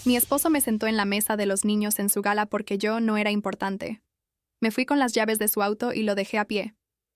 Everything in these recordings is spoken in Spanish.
Mi esposo me sentó en la mesa de los niños en su gala porque yo no era importante. Me fui con las llaves de su auto y lo dejé a pie.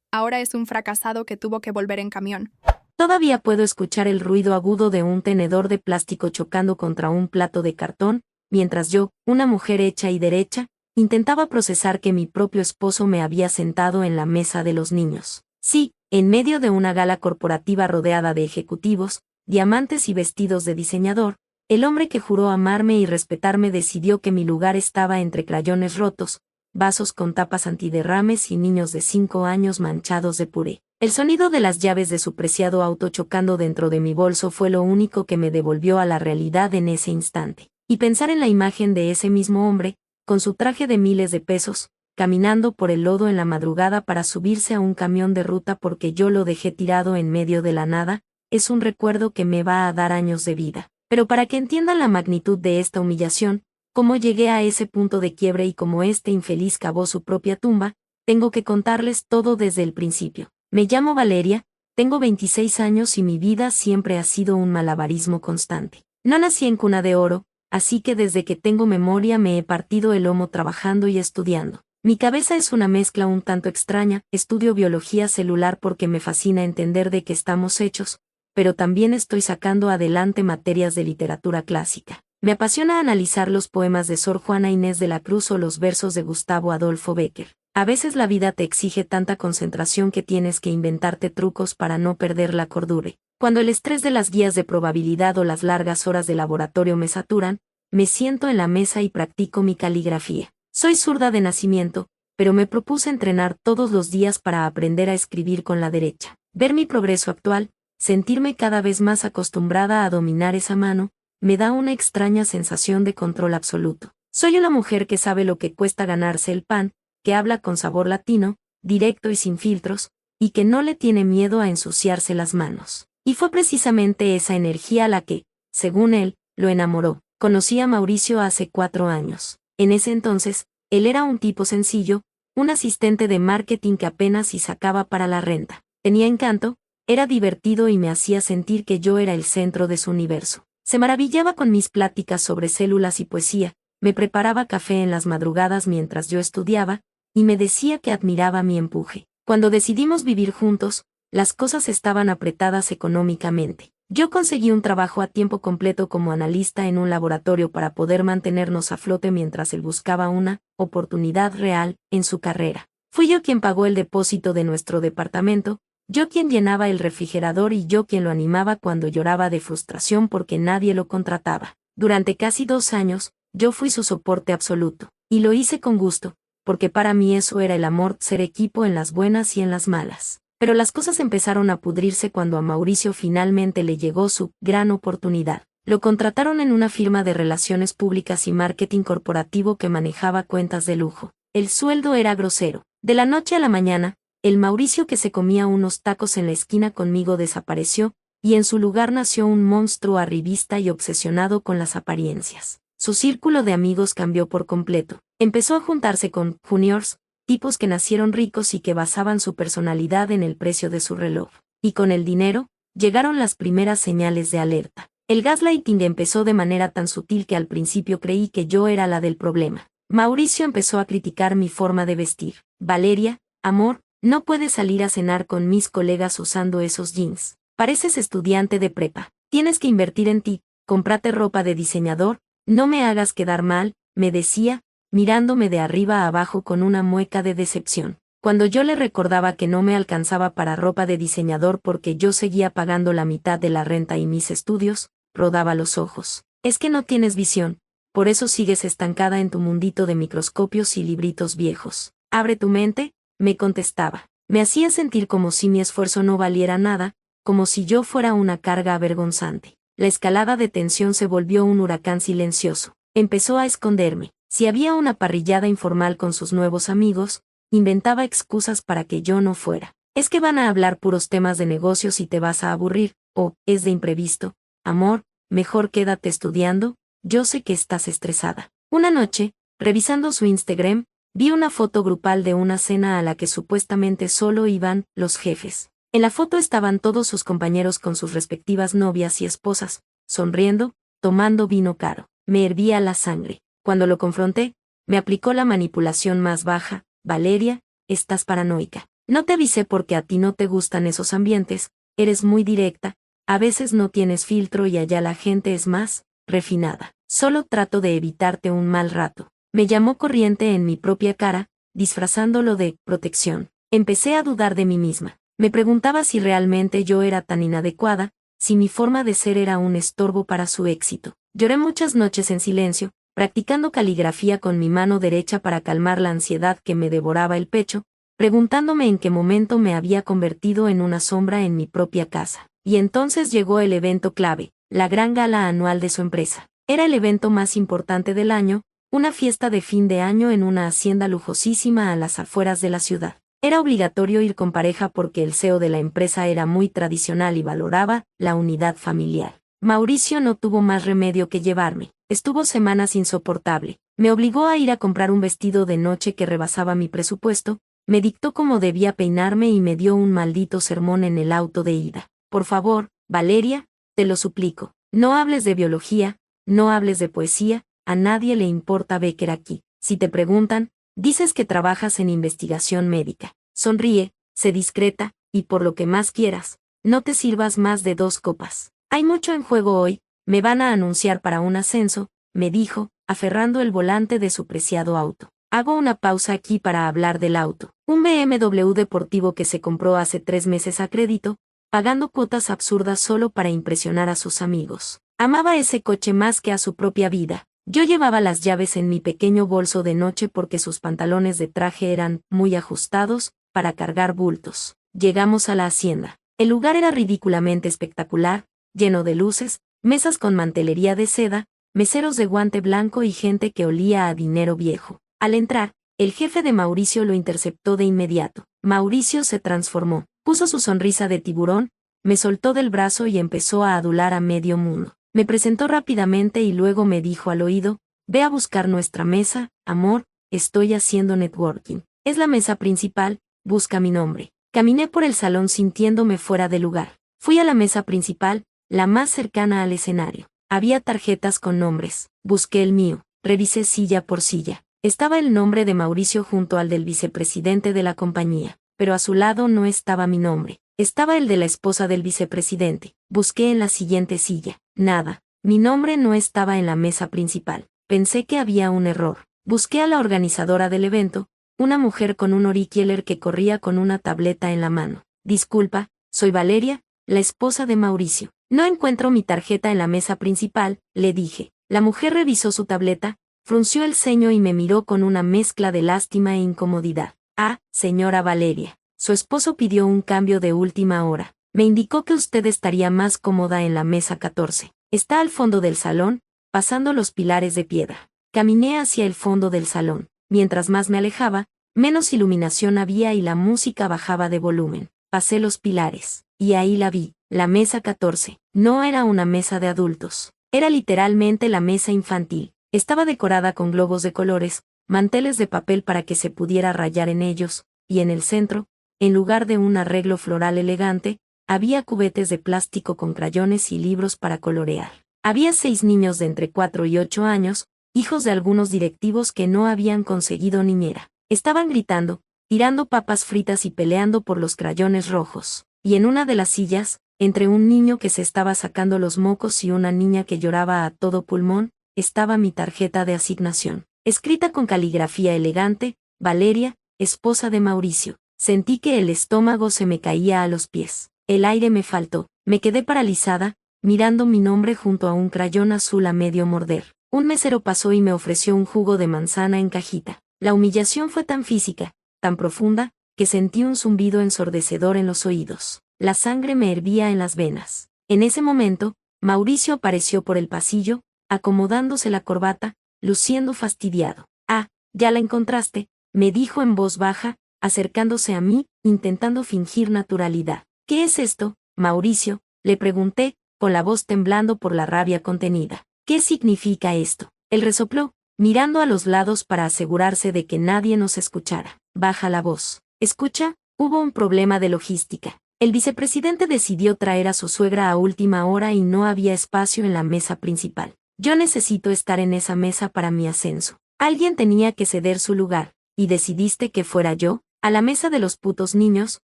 Ahora es un fracasado que tuvo que volver en camión. Todavía puedo escuchar el ruido agudo de un tenedor de plástico chocando contra un plato de cartón, mientras yo, una mujer hecha y derecha, intentaba procesar que mi propio esposo me había sentado en la mesa de los niños. Sí, en medio de una gala corporativa rodeada de ejecutivos, diamantes y vestidos de diseñador, el hombre que juró amarme y respetarme decidió que mi lugar estaba entre crayones rotos, vasos con tapas antiderrames y niños de 5 años manchados de puré. El sonido de las llaves de su preciado auto chocando dentro de mi bolso fue lo único que me devolvió a la realidad en ese instante. Y pensar en la imagen de ese mismo hombre, con su traje de miles de pesos, caminando por el lodo en la madrugada para subirse a un camión de ruta porque yo lo dejé tirado en medio de la nada, es un recuerdo que me va a dar años de vida. Pero para que entiendan la magnitud de esta humillación, cómo llegué a ese punto de quiebre y cómo este infeliz cavó su propia tumba, tengo que contarles todo desde el principio. Me llamo Valeria, tengo 26 años y mi vida siempre ha sido un malabarismo constante. No nací en cuna de oro, así que desde que tengo memoria me he partido el lomo trabajando y estudiando. Mi cabeza es una mezcla un tanto extraña, estudio biología celular porque me fascina entender de qué estamos hechos, pero también estoy sacando adelante materias de literatura clásica. Me apasiona analizar los poemas de Sor Juana Inés de la Cruz o los versos de Gustavo Adolfo Bécquer. A veces la vida te exige tanta concentración que tienes que inventarte trucos para no perder la cordura. Cuando el estrés de las guías de probabilidad o las largas horas de laboratorio me saturan, me siento en la mesa y practico mi caligrafía. Soy zurda de nacimiento, pero me propuse entrenar todos los días para aprender a escribir con la derecha. Ver mi progreso actual, sentirme cada vez más acostumbrada a dominar esa mano, me da una extraña sensación de control absoluto. Soy una mujer que sabe lo que cuesta ganarse el pan, que habla con sabor latino, directo y sin filtros, y que no le tiene miedo a ensuciarse las manos. Y fue precisamente esa energía la que, según él, lo enamoró. Conocí a Mauricio hace 4 años. En ese entonces, él era un tipo sencillo, un asistente de marketing que apenas si sacaba para la renta. Tenía encanto, era divertido y me hacía sentir que yo era el centro de su universo. Se maravillaba con mis pláticas sobre células y poesía, me preparaba café en las madrugadas mientras yo estudiaba, y me decía que admiraba mi empuje. Cuando decidimos vivir juntos, las cosas estaban apretadas económicamente. Yo conseguí un trabajo a tiempo completo como analista en un laboratorio para poder mantenernos a flote mientras él buscaba una oportunidad real en su carrera. Fui yo quien pagó el depósito de nuestro departamento, yo quien llenaba el refrigerador y yo quien lo animaba cuando lloraba de frustración porque nadie lo contrataba. Durante casi 2 años, yo fui su soporte absoluto, y lo hice con gusto, porque para mí eso era el amor, ser equipo en las buenas y en las malas. Pero las cosas empezaron a pudrirse cuando a Mauricio finalmente le llegó su gran oportunidad. Lo contrataron en una firma de relaciones públicas y marketing corporativo que manejaba cuentas de lujo. El sueldo era grosero. De la noche a la mañana, el Mauricio que se comía unos tacos en la esquina conmigo desapareció, y en su lugar nació un monstruo arribista y obsesionado con las apariencias. Su círculo de amigos cambió por completo. Empezó a juntarse con juniors, tipos que nacieron ricos y que basaban su personalidad en el precio de su reloj. Y con el dinero, llegaron las primeras señales de alerta. El gaslighting empezó de manera tan sutil que al principio creí que yo era la del problema. Mauricio empezó a criticar mi forma de vestir. Valeria, amor, no puedes salir a cenar con mis colegas usando esos jeans. Pareces estudiante de prepa. Tienes que invertir en ti, cómprate ropa de diseñador, no me hagas quedar mal, me decía, mirándome de arriba a abajo con una mueca de decepción. Cuando yo le recordaba que no me alcanzaba para ropa de diseñador porque yo seguía pagando la mitad de la renta y mis estudios, rodaba los ojos. Es que no tienes visión, por eso sigues estancada en tu mundito de microscopios y libritos viejos. Abre tu mente, me contestaba. Me hacía sentir como si mi esfuerzo no valiera nada, como si yo fuera una carga avergonzante. La escalada de tensión se volvió un huracán silencioso. Empezó a esconderme. Si había una parrillada informal con sus nuevos amigos, inventaba excusas para que yo no fuera. Es que van a hablar puros temas de negocios y te vas a aburrir, o, es de imprevisto. Amor, mejor quédate estudiando, yo sé que estás estresada. Una noche, revisando su Instagram, vi una foto grupal de una cena a la que supuestamente solo iban los jefes. En la foto estaban todos sus compañeros con sus respectivas novias y esposas, sonriendo, tomando vino caro. me hervía la sangre. Cuando lo confronté, me aplicó la manipulación más baja. Valeria, estás paranoica. No te avisé porque a ti no te gustan esos ambientes, eres muy directa, a veces no tienes filtro y allá la gente es más refinada. Solo trato de evitarte un mal rato. Me llamó corriente en mi propia cara, disfrazándolo de protección. Empecé a dudar de mí misma. Me preguntaba si realmente yo era tan inadecuada, si mi forma de ser era un estorbo para su éxito. Lloré muchas noches en silencio, practicando caligrafía con mi mano derecha para calmar la ansiedad que me devoraba el pecho, preguntándome en qué momento me había convertido en una sombra en mi propia casa. Y entonces llegó el evento clave, la gran gala anual de su empresa. Era el evento más importante del año, una fiesta de fin de año en una hacienda lujosísima a las afueras de la ciudad. Era obligatorio ir con pareja porque el CEO de la empresa era muy tradicional y valoraba la unidad familiar. Mauricio no tuvo más remedio que llevarme. Estuvo semanas insoportable. Me obligó a ir a comprar un vestido de noche que rebasaba mi presupuesto, me dictó cómo debía peinarme y me dio un maldito sermón en el auto de ida. Por favor, Valeria, te lo suplico, no hables de biología, no hables de poesía, a nadie le importa Becker aquí. Si te preguntan, dices que trabajas en investigación médica. Sonríe, sé discreta, y por lo que más quieras, no te sirvas más de 2 copas. Hay mucho en juego hoy, me van a anunciar para un ascenso, me dijo, aferrando el volante de su preciado auto. Hago una pausa aquí para hablar del auto. Un BMW deportivo que se compró hace 3 meses a crédito, pagando cuotas absurdas solo para impresionar a sus amigos. Amaba ese coche más que a su propia vida. Yo llevaba las llaves en mi pequeño bolso de noche porque sus pantalones de traje eran muy ajustados para cargar bultos. Llegamos a la hacienda. El lugar era ridículamente espectacular, lleno de luces, mesas con mantelería de seda, meseros de guante blanco y gente que olía a dinero viejo. Al entrar, el jefe de Mauricio lo interceptó de inmediato. Mauricio se transformó, puso su sonrisa de tiburón, me soltó del brazo y empezó a adular a medio mundo. Me presentó rápidamente y luego me dijo al oído, ve a buscar nuestra mesa, amor, estoy haciendo networking. Es la mesa principal, busca mi nombre. Caminé por el salón sintiéndome fuera de lugar. Fui a la mesa principal, la más cercana al escenario. Había tarjetas con nombres. Busqué el mío. Revisé silla por silla. Estaba el nombre de Mauricio junto al del vicepresidente de la compañía, pero a su lado no estaba mi nombre. Estaba el de la esposa del vicepresidente. Busqué en la siguiente silla. Nada. Mi nombre no estaba en la mesa principal. Pensé que había un error. Busqué a la organizadora del evento, una mujer con un auriculator que corría con una tableta en la mano. Disculpa, soy Valeria, la esposa de Mauricio. No encuentro mi tarjeta en la mesa principal, le dije. La mujer revisó su tableta, frunció el ceño y me miró con una mezcla de lástima e incomodidad. Ah, señora Valeria. Su esposo pidió un cambio de última hora. Me indicó que usted estaría más cómoda en la mesa 14. Está al fondo del salón, pasando los pilares de piedra. Caminé hacia el fondo del salón. Mientras más me alejaba, menos iluminación había y la música bajaba de volumen. Pasé los pilares. Y ahí la vi. La mesa 14. No era una mesa de adultos. Era literalmente la mesa infantil. Estaba decorada con globos de colores, manteles de papel para que se pudiera rayar en ellos, y en el centro, en lugar de un arreglo floral elegante, había cubetes de plástico con crayones y libros para colorear. Había 6 niños de entre 4 y 8 años, hijos de algunos directivos que no habían conseguido niñera. Estaban gritando, tirando papas fritas y peleando por los crayones rojos. Y en una de las sillas, entre un niño que se estaba sacando los mocos y una niña que lloraba a todo pulmón, estaba mi tarjeta de asignación. Escrita con caligrafía elegante, Valeria, esposa de Mauricio. Sentí que el estómago se me caía a los pies. El aire me faltó. Me quedé paralizada, mirando mi nombre junto a un crayón azul a medio morder. Un mesero pasó y me ofreció un jugo de manzana en cajita. La humillación fue tan física, tan profunda, que sentí un zumbido ensordecedor en los oídos. La sangre me hervía en las venas. En ese momento, Mauricio apareció por el pasillo, acomodándose la corbata, luciendo fastidiado. Ah, ya la encontraste, me dijo en voz baja, acercándose a mí, intentando fingir naturalidad. ¿Qué es esto, Mauricio?, le pregunté, con la voz temblando por la rabia contenida. ¿Qué significa esto? Él resopló, mirando a los lados para asegurarse de que nadie nos escuchara. Baja la voz. Escucha, hubo un problema de logística. El vicepresidente decidió traer a su suegra a última hora y no había espacio en la mesa principal. Yo necesito estar en esa mesa para mi ascenso. Alguien tenía que ceder su lugar, y decidiste que fuera yo, a la mesa de los putos niños,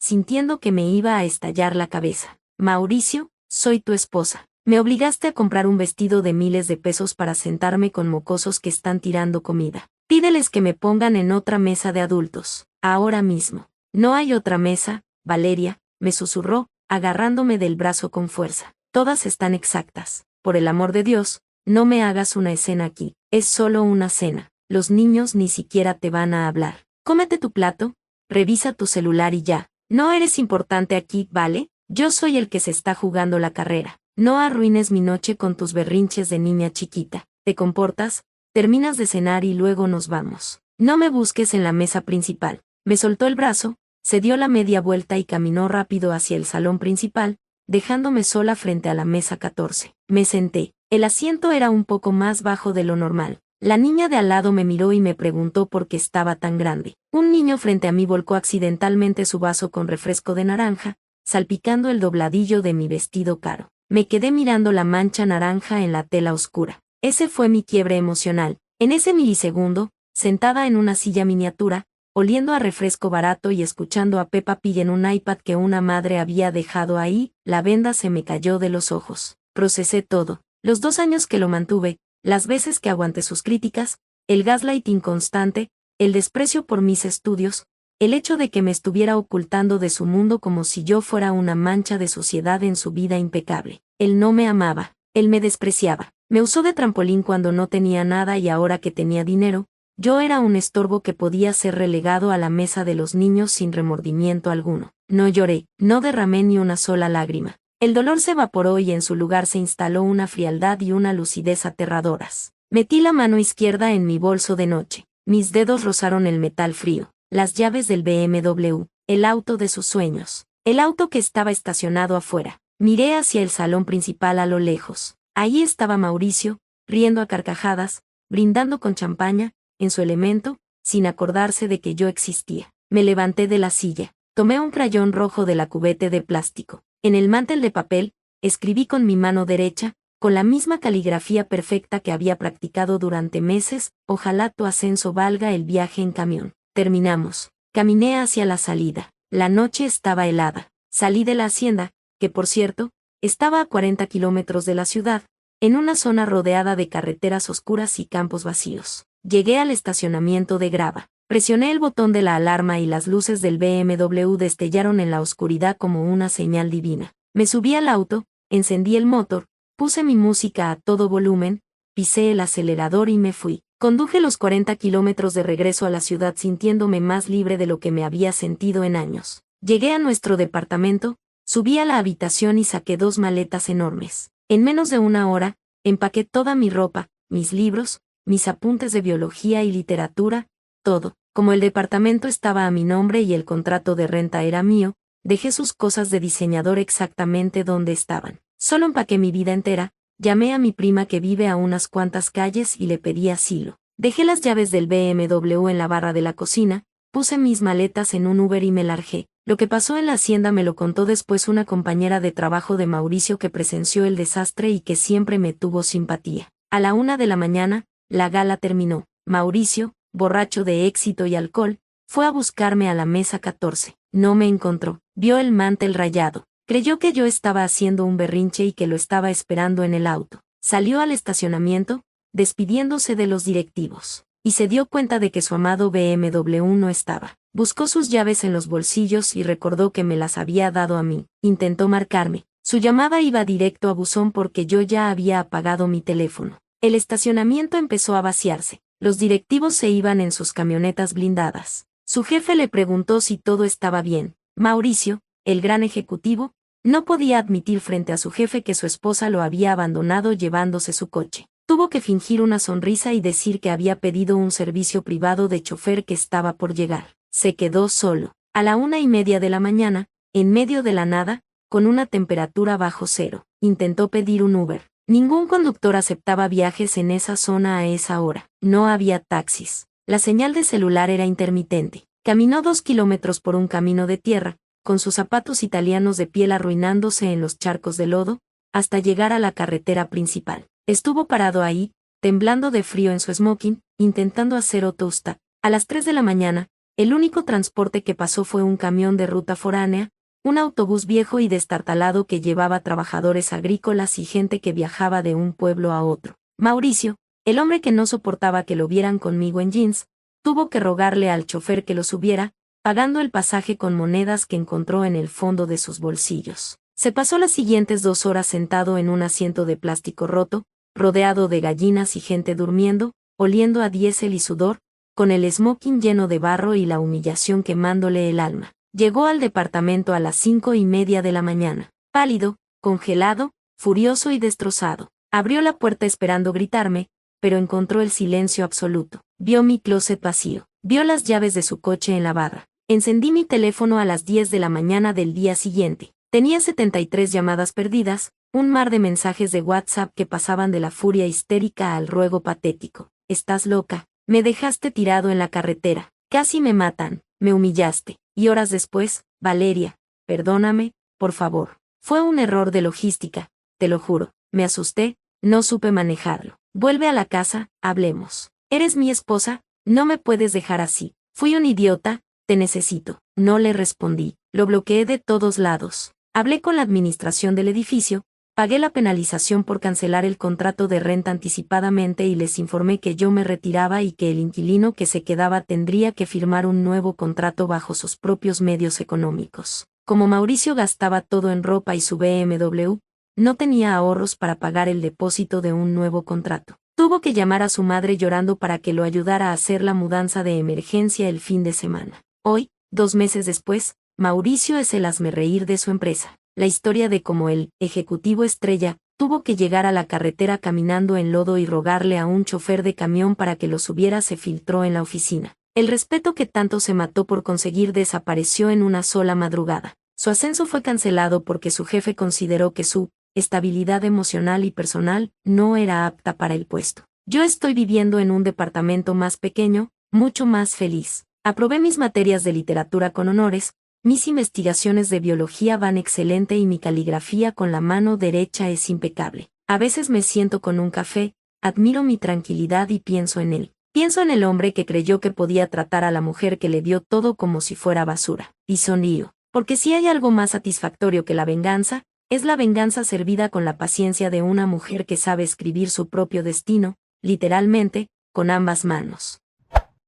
sintiendo que me iba a estallar la cabeza. Mauricio, soy tu esposa. Me obligaste a comprar un vestido de miles de pesos para sentarme con mocosos que están tirando comida. Pídeles que me pongan en otra mesa de adultos, ahora mismo. No hay otra mesa, Valeria, me susurró, agarrándome del brazo con fuerza. Todas están exactas. Por el amor de Dios, no me hagas una escena aquí. Es solo una cena. Los niños ni siquiera te van a hablar. Cómete tu plato, revisa tu celular y ya. No eres importante aquí, ¿vale? Yo soy el que se está jugando la carrera. No arruines mi noche con tus berrinches de niña chiquita. ¿Te comportas? Terminas de cenar y luego nos vamos. No me busques en la mesa principal. Me soltó el brazo, se dio la media vuelta y caminó rápido hacia el salón principal, dejándome sola frente a la mesa 14. Me senté. El asiento era un poco más bajo de lo normal. La niña de al lado me miró y me preguntó por qué estaba tan grande. Un niño frente a mí volcó accidentalmente su vaso con refresco de naranja, salpicando el dobladillo de mi vestido caro. Me quedé mirando la mancha naranja en la tela oscura. Ese fue mi quiebre emocional. En ese milisegundo, sentada en una silla miniatura, oliendo a refresco barato y escuchando a Peppa Pig en un iPad que una madre había dejado ahí, la venda se me cayó de los ojos. Procesé todo. Los 2 años que lo mantuve, las veces que aguanté sus críticas, el gaslighting constante, el desprecio por mis estudios, el hecho de que me estuviera ocultando de su mundo como si yo fuera una mancha de suciedad en su vida impecable. Él no me amaba, él me despreciaba, me usó de trampolín cuando no tenía nada y ahora que tenía dinero, yo era un estorbo que podía ser relegado a la mesa de los niños sin remordimiento alguno. No lloré, no derramé ni una sola lágrima. El dolor se evaporó y en su lugar se instaló una frialdad y una lucidez aterradoras. Metí la mano izquierda en mi bolso de noche. Mis dedos rozaron el metal frío. Las llaves del BMW, el auto de sus sueños. El auto que estaba estacionado afuera. Miré hacia el salón principal a lo lejos. Ahí estaba Mauricio, riendo a carcajadas, brindando con champaña, en su elemento, sin acordarse de que yo existía. Me levanté de la silla. Tomé un crayón rojo de la cubeta de plástico. En el mantel de papel, escribí con mi mano derecha, con la misma caligrafía perfecta que había practicado durante meses, ojalá tu ascenso valga el viaje en camión. Terminamos. Caminé hacia la salida. La noche estaba helada. Salí de la hacienda, que por cierto, estaba a 40 kilómetros de la ciudad, en una zona rodeada de carreteras oscuras y campos vacíos. Llegué al estacionamiento de grava. Presioné el botón de la alarma y las luces del BMW destellaron en la oscuridad como una señal divina. Me subí al auto, encendí el motor, puse mi música a todo volumen, pisé el acelerador y me fui. Conduje los 40 kilómetros de regreso a la ciudad sintiéndome más libre de lo que me había sentido en años. Llegué a nuestro departamento, subí a la habitación y saqué 2 maletas enormes. En menos de una hora, empaqué toda mi ropa, mis libros, mis apuntes de biología y literatura, todo. Como el departamento estaba a mi nombre y el contrato de renta era mío, dejé sus cosas de diseñador exactamente donde estaban. Solo empaqué mi vida entera. Llamé a mi prima que vive a unas cuantas calles y le pedí asilo. Dejé las llaves del BMW en la barra de la cocina, puse mis maletas en un Uber y me largué. Lo que pasó en la hacienda me lo contó después una compañera de trabajo de Mauricio que presenció el desastre y que siempre me tuvo simpatía. A la 1 de la mañana, la gala terminó. Mauricio, borracho de éxito y alcohol, fue a buscarme a la mesa 14. No me encontró. Vio el mantel rayado. Creyó que yo estaba haciendo un berrinche y que lo estaba esperando en el auto. Salió al estacionamiento, despidiéndose de los directivos, y se dio cuenta de que su amado BMW no estaba. Buscó sus llaves en los bolsillos y recordó que me las había dado a mí. Intentó marcarme. Su llamada iba directo a buzón porque yo ya había apagado mi teléfono. El estacionamiento empezó a vaciarse. Los directivos se iban en sus camionetas blindadas. Su jefe le preguntó si todo estaba bien. Mauricio, el gran ejecutivo, no podía admitir frente a su jefe que su esposa lo había abandonado llevándose su coche. Tuvo que fingir una sonrisa y decir que había pedido un servicio privado de chofer que estaba por llegar. Se quedó solo. A la 1:30 de la mañana, en medio de la nada, con una temperatura bajo cero, intentó pedir un Uber. Ningún conductor aceptaba viajes en esa zona a esa hora. No había taxis. La señal de celular era intermitente. Caminó 2 kilómetros por un camino de tierra, con sus zapatos italianos de piel arruinándose en los charcos de lodo, hasta llegar a la carretera principal. Estuvo parado ahí, temblando de frío en su smoking, intentando hacer tosta. A las 3 de la mañana, el único transporte que pasó fue un camión de ruta foránea, un autobús viejo y destartalado que llevaba trabajadores agrícolas y gente que viajaba de un pueblo a otro. Mauricio, el hombre que no soportaba que lo vieran conmigo en jeans, tuvo que rogarle al chofer que lo subiera, pagando el pasaje con monedas que encontró en el fondo de sus bolsillos. Se pasó las siguientes 2 horas sentado en un asiento de plástico roto, rodeado de gallinas y gente durmiendo, oliendo a diésel y sudor, con el smoking lleno de barro y la humillación quemándole el alma. Llegó al departamento a las 5:30 de la mañana, pálido, congelado, furioso y destrozado. Abrió la puerta esperando gritarme, pero encontró el silencio absoluto. Vio mi closet vacío. Vio las llaves de su coche en la barra. Encendí mi teléfono a las 10 de la mañana del día siguiente. Tenía 73 llamadas perdidas, un mar de mensajes de WhatsApp que pasaban de la furia histérica al ruego patético. Estás loca, me dejaste tirado en la carretera, casi me matan, me humillaste. Y horas después, Valeria, perdóname, por favor. Fue un error de logística, te lo juro. Me asusté, no supe manejarlo. Vuelve a la casa, hablemos. Eres mi esposa, no me puedes dejar así. Fui un idiota, te necesito. No le respondí. Lo bloqueé de todos lados. Hablé con la administración del edificio, pagué la penalización por cancelar el contrato de renta anticipadamente y les informé que yo me retiraba y que el inquilino que se quedaba tendría que firmar un nuevo contrato bajo sus propios medios económicos. Como Mauricio gastaba todo en ropa y su BMW, no tenía ahorros para pagar el depósito de un nuevo contrato. Tuvo que llamar a su madre llorando para que lo ayudara a hacer la mudanza de emergencia el fin de semana. Hoy, 2 meses después, Mauricio es el hazmerreír de su empresa. La historia de cómo el ejecutivo estrella tuvo que llegar a la carretera caminando en lodo y rogarle a un chofer de camión para que lo subiera se filtró en la oficina. El respeto que tanto se mató por conseguir desapareció en una sola madrugada. Su ascenso fue cancelado porque su jefe consideró que su estabilidad emocional y personal no era apta para el puesto. Yo estoy viviendo en un departamento más pequeño, mucho más feliz. Aprobé mis materias de literatura con honores, mis investigaciones de biología van excelente y mi caligrafía con la mano derecha es impecable. A veces me siento con un café, admiro mi tranquilidad y pienso en él. Pienso en el hombre que creyó que podía tratar a la mujer que le dio todo como si fuera basura. Y sonrío, porque si hay algo más satisfactorio que la venganza, es la venganza servida con la paciencia de una mujer que sabe escribir su propio destino, literalmente, con ambas manos.